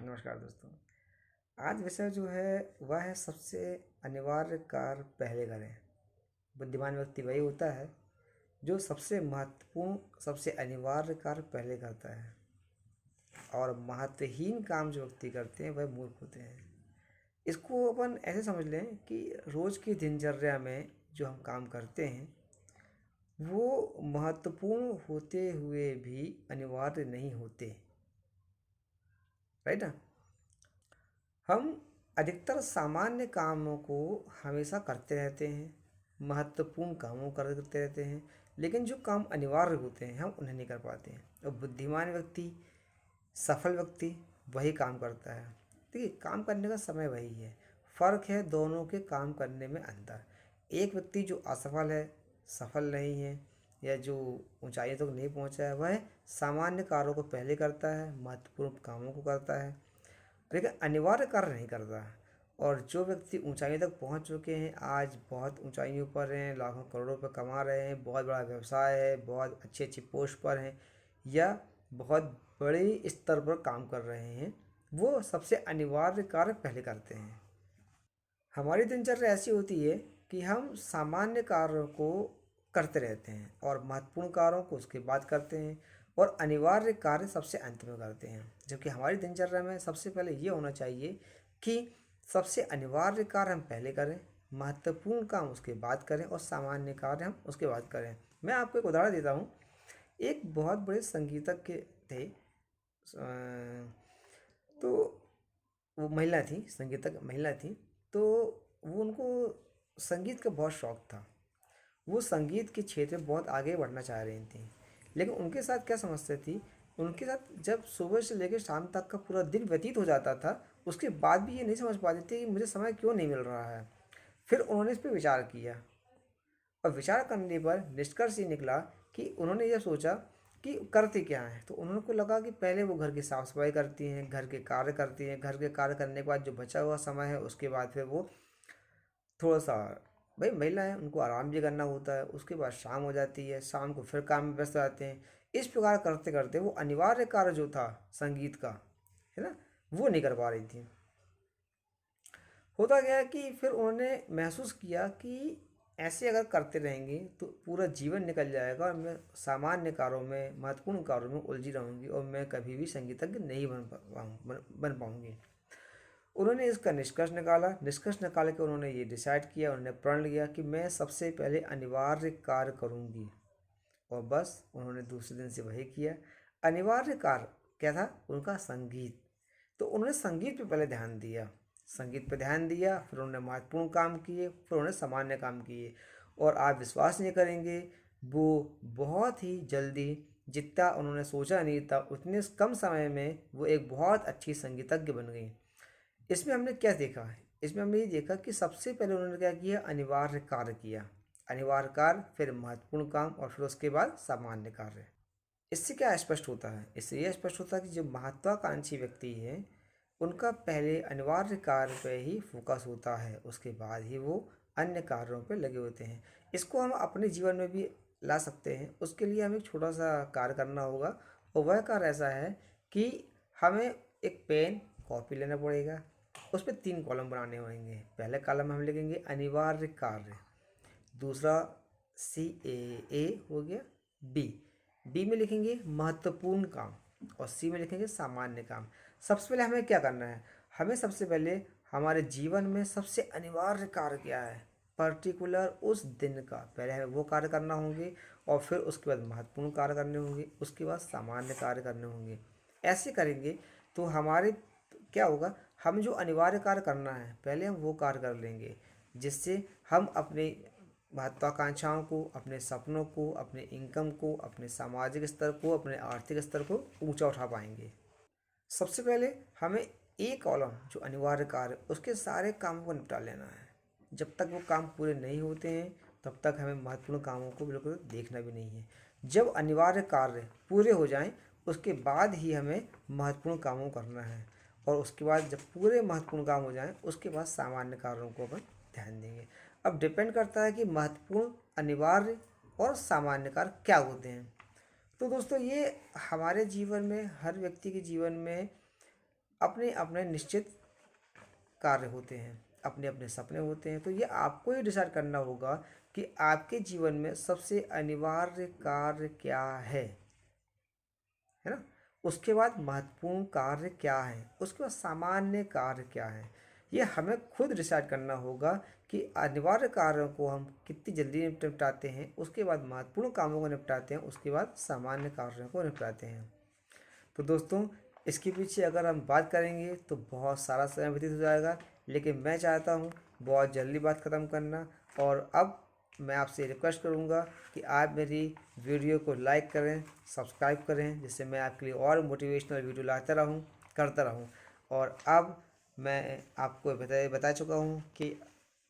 नमस्कार दोस्तों। आज विषय जो है वह है सबसे अनिवार्य कार्य पहले करें। बुद्धिमान व्यक्ति वही होता है जो सबसे महत्वपूर्ण सबसे अनिवार्य कार्य पहले करता है और महत्वहीन काम जो व्यक्ति करते हैं वह मूर्ख होते हैं। इसको अपन ऐसे समझ लें कि रोज़ की दिनचर्या में जो हम काम करते हैं वो महत्वपूर्ण होते हुए भी अनिवार्य नहीं होते। राइट ना? हम अधिकतर सामान्य कामों को हमेशा करते रहते हैं, महत्वपूर्ण कामों को करते रहते हैं, लेकिन जो काम अनिवार्य होते हैं हम उन्हें नहीं कर पाते हैं। और बुद्धिमान व्यक्ति, सफल व्यक्ति वही काम करता है। देखिए, काम करने का समय वही है, फ़र्क है दोनों के काम करने में अंतर। एक व्यक्ति जो असफल है, सफल नहीं है या जो ऊंचाई तक नहीं पहुंचा है, वह सामान्य कार्यों को पहले करता है, महत्वपूर्ण कामों को करता है, लेकिन अनिवार्य कार्य नहीं करता। और जो व्यक्ति ऊंचाई तक पहुंच चुके हैं, आज बहुत ऊंचाइयों पर हैं, लाखों करोड़ों रुपये कमा रहे हैं, बहुत बड़ा व्यवसाय है, बहुत अच्छी अच्छी पोस्ट पर हैं या बहुत बड़े स्तर पर काम कर रहे हैं, वो सबसे अनिवार्य कार्य पहले करते हैं। हमारी दिनचर्या ऐसी होती है कि हम सामान्य कार्यों को करते रहते हैं और महत्वपूर्ण कार्यों को उसके बाद करते हैं और अनिवार्य कार्य सबसे अंत में करते हैं। जबकि हमारी दिनचर्या में सबसे पहले ये होना चाहिए कि सबसे अनिवार्य कार्य हम पहले करें, महत्वपूर्ण काम उसके बाद करें और सामान्य कार्य हम उसके बाद करें। मैं आपको एक उदाहरण देता हूँ। एक बहुत बड़े संगीतज्ञ थे। तो वो महिला थी, संगीतज्ञ महिला थी। तो वो उनको संगीत का बहुत शौक था। वो संगीत के क्षेत्र में बहुत आगे बढ़ना चाह रही थी, लेकिन उनके साथ क्या समस्या थी, उनके साथ जब सुबह से लेकर शाम तक का पूरा दिन व्यतीत हो जाता था, उसके बाद भी ये नहीं समझ पाते थे कि मुझे समय क्यों नहीं मिल रहा है। फिर उन्होंने इस पर विचार किया और विचार करने पर निष्कर्ष ये निकला कि उन्होंने यह सोचा कि करते क्या हैं। तो उन्होंने को लगा कि पहले वो घर की साफ़ सफाई करती हैं, घर के कार्य करती हैं, घर के कार्य करने के बाद जो बचा हुआ समय है उसके बाद फिर वो थोड़ा सा, भाई महिला है उनको आराम भी करना होता है, उसके बाद शाम हो जाती है, शाम को फिर काम में व्यस्त रहते हैं। इस प्रकार करते करते वो अनिवार्य कार्य जो था संगीत का, है ना, वो नहीं कर पा रही थी। होता गया कि फिर उन्होंने महसूस किया कि ऐसे अगर करते रहेंगे तो पूरा जीवन निकल जाएगा और मैं सामान्य कार्यों में, महत्वपूर्ण कार्यों में उलझी रहूँगी और मैं कभी भी संगीतज्ञ नहीं बन पाऊँगी। उन्होंने इसका निष्कर्ष निकाल के उन्होंने ये डिसाइड किया, उन्होंने प्रण लिया कि मैं सबसे पहले अनिवार्य कार्य करूँगी। और बस उन्होंने दूसरे दिन से वही किया। अनिवार्य कार्य क्या था उनका? संगीत। तो उन्होंने संगीत पे पहले ध्यान दिया, संगीत पे ध्यान दिया, फिर उन्होंने महत्वपूर्ण काम किए, फिर उन्होंने सामान्य काम किए। और आप विश्वास नहीं करेंगे, वो बहुत ही जल्दी, जितना उन्होंने सोचा नहीं था उतने कम समय में वो एक बहुत अच्छी संगीतज्ञ बन गई। इसमें हमने क्या देखा है? इसमें हमने ये देखा कि सबसे पहले उन्होंने क्या किया? अनिवार्य कार्य किया, अनिवार्य कार्य, फिर महत्वपूर्ण काम और फिर उसके बाद सामान्य कार्य। इससे क्या स्पष्ट होता है? इससे यह स्पष्ट होता है कि जो महत्वाकांक्षी व्यक्ति है उनका पहले अनिवार्य कार्य पे ही फोकस होता है, उसके बाद ही वो अन्य कार्यों पे लगे होते हैं। इसको हम अपने जीवन में भी ला सकते हैं। उसके लिए हमें एक छोटा सा कार्य करना होगा और वह कार्य ऐसा है कि हमें एक पेन, कॉपी लेना पड़ेगा, उस पर 3 कॉलम बनाने होंगे। पहले कॉलम में हम लिखेंगे अनिवार्य कार्य, दूसरा CAA हो गया, बी में लिखेंगे महत्वपूर्ण काम और सी में लिखेंगे सामान्य काम। सबसे पहले हमें क्या करना है? हमें सबसे पहले हमारे जीवन में सबसे अनिवार्य कार्य क्या है, पर्टिकुलर उस दिन का, पहले हमें वो कार्य करना होंगे और फिर उसके बाद महत्वपूर्ण कार्य करने होंगे, उसके बाद सामान्य कार्य करने होंगे। ऐसे करेंगे तो हमारे क्या होगा, हम जो अनिवार्य कार्य करना है पहले हम वो कार्य कर लेंगे, जिससे हम अपने महत्वाकांक्षाओं को, अपने सपनों को, अपने इनकम को, अपने सामाजिक स्तर को, अपने आर्थिक स्तर को ऊंचा उठा पाएंगे। सबसे पहले हमें एक कॉलम जो अनिवार्य कार्य, उसके सारे कामों को निपटा लेना है। जब तक वो काम पूरे नहीं होते हैं तब तक हमें महत्वपूर्ण कामों को बिल्कुल देखना भी नहीं है। जब अनिवार्य कार्य पूरे हो जाएं उसके बाद ही हमें महत्वपूर्ण कामों को करना है और उसके बाद जब पूरे महत्वपूर्ण काम हो जाएं उसके बाद सामान्य कार्यों को अपन ध्यान देंगे। अब डिपेंड करता है कि महत्वपूर्ण, अनिवार्य और सामान्य कार्य क्या होते हैं। तो दोस्तों, ये हमारे जीवन में, हर व्यक्ति के जीवन में अपने अपने निश्चित कार्य होते हैं, अपने अपने सपने होते हैं। तो ये आपको ही डिसाइड करना होगा कि आपके जीवन में सबसे अनिवार्य कार्य क्या है ना। उसके बाद महत्वपूर्ण कार्य क्या है, उसके बाद सामान्य कार्य क्या है। ये हमें खुद डिसाइड करना होगा कि अनिवार्य कार्यों को हम कितनी जल्दी निपटाते हैं, उसके बाद महत्वपूर्ण कामों को निपटाते हैं, उसके बाद सामान्य कार्यों को निपटाते हैं। तो दोस्तों, इसके पीछे अगर हम बात करेंगे तो बहुत सारा समय व्यतीत हो जाएगा, लेकिन मैं चाहता हूँ बहुत जल्दी बात ख़त्म करना। और अब मैं आपसे रिक्वेस्ट करूँगा कि आप मेरी वीडियो को लाइक करें, सब्सक्राइब करें, जिससे मैं आपके लिए और मोटिवेशनल वीडियो लाता रहूँ, करता रहूँ। और अब मैं आपको बता चुका हूँ कि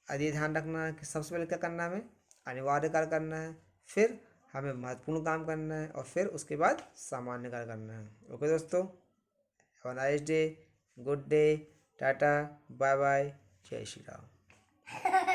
ये ध्यान रखना है कि सबसे पहले क्या करना है, हमें अनिवार्य कार्य करना है, फिर हमें महत्वपूर्ण काम करना है, और फिर उसके बाद सामान्य कार्य करना है। ओके दोस्तों, have a nice day, good day, tata, bye bye, जय श्री राम।